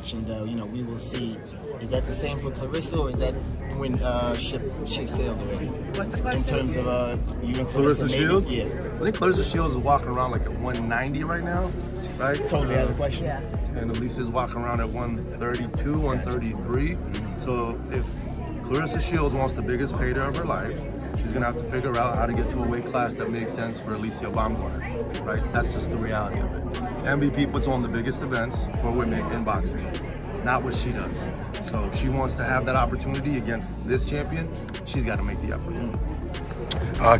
mentioned, you know, we will see. Is that the same for Claressa, or is that when ship sailed already? What's the question? In terms of you and Claressa Claressa, Shields? Yeah. I think Claressa Shields is walking around like at 190 right now. She's right? totally out of the question. Yeah. And Alycia's walking around at 132, 133. So if Claressa Shields wants the biggest payday of her life, she's gonna have to figure out how to get to a weight class that makes sense for Alycia Baumgardner, right? That's just the reality of it. MVP puts on the biggest events for women in boxing, not what she does. So if she wants to have that opportunity against this champion, she's got to make the effort.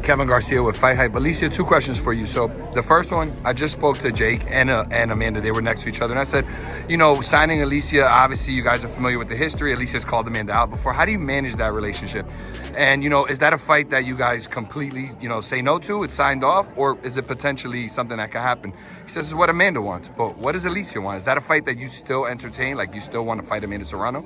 Kevin Garcia with FightHype. Alycia, 2 questions for you. So the first one, I just spoke to Jake and Amanda. They were next to each other, and I said, you know, signing Alycia, obviously you guys are familiar with the history. Alicia's called Amanda out before. How do you manage that relationship? And, you know, is that a fight that you guys completely, you know, say no to? It's signed off, or is it potentially something that could happen? He says it's what Amanda wants, but what does Alycia want? Is that a fight that you still entertain? Like, you still want to fight Amanda Serrano?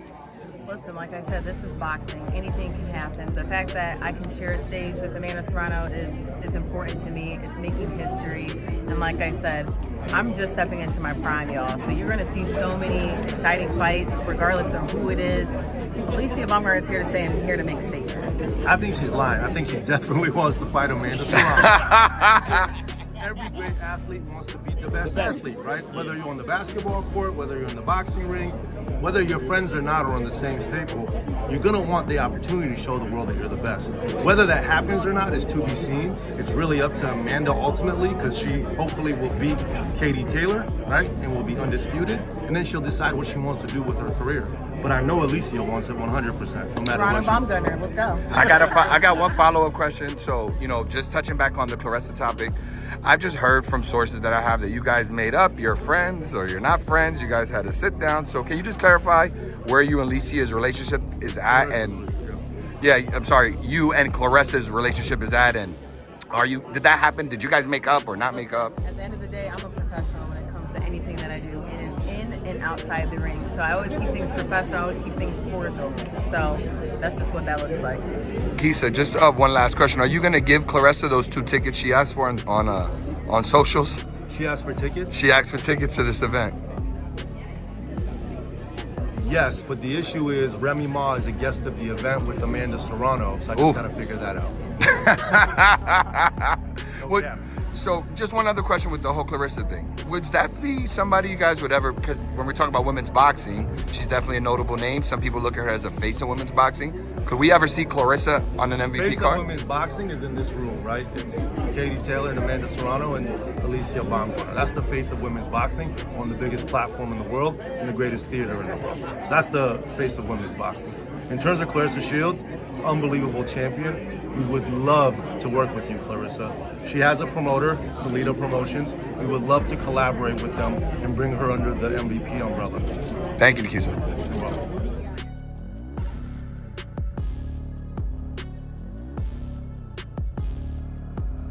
Listen, like I said, this is boxing. Anything can happen. The fact that I can share a stage with Amanda Serrano is important to me. It's making history. And like I said, I'm just stepping into my prime, y'all. So you're going to see so many exciting fights, regardless of who it is. Alycia Baumgardner is here to stay and here to make statements. I think she's lying. I think she definitely wants to fight Amanda Serrano. Every great athlete wants to beat the best athlete, right? Whether you're on the basketball court, whether you're in the boxing ring, whether your friends or not are on the same table, you're gonna want the opportunity to show the world that you're the best. Whether that happens or not is to be seen. It's really up to Amanda ultimately, because she hopefully will beat Katie Taylor, right? And will be undisputed. And then she'll decide what she wants to do with her career. But I know Alycia wants it 100%, no matter Serrano what she says. Baumgardner, let's go. I got one follow-up question. So, you know, just touching back on the Claressa topic, I've just heard from sources that I have that you guys made up, you're friends or you're not friends, you guys had a sit down. So can you just clarify where you and Alicia's relationship is at? And yeah, I'm sorry, you and Claressa's relationship is at, and did that happen? Did you guys make up or not make up? At the end of the day, I'm a professional when it comes to anything that I do in and outside the ring. So I always keep things professional, I always keep things cordial. So that's just what that looks like. Kisa, just one last question. Are you going to give Claressa those 2 tickets she asked for on socials? She asked for tickets? She asked for tickets to this event. Yes, but the issue is Remy Ma is a guest of the event with Amanda Serrano, so I just got to figure that out. Well, so just one other question with the whole Claressa thing. Would that be somebody you guys would ever, because when we talk about women's boxing, she's definitely a notable name. Some people look at her as a face of women's boxing. Could we ever see Claressa on an MVP face card? of women's boxing is in this room, right? It's Katie Taylor and Amanda Serrano and Alycia Baumgardner. That's the face of women's boxing on the biggest platform in the world and the greatest theater in the world. So that's the face of women's boxing. In terms of Claressa Shields, unbelievable champion. We would love to work with you, Claressa. She has a promoter, Salida Promotions. We would love to collaborate with them and bring her under the MVP umbrella. Thank you, Nikisa. You're welcome.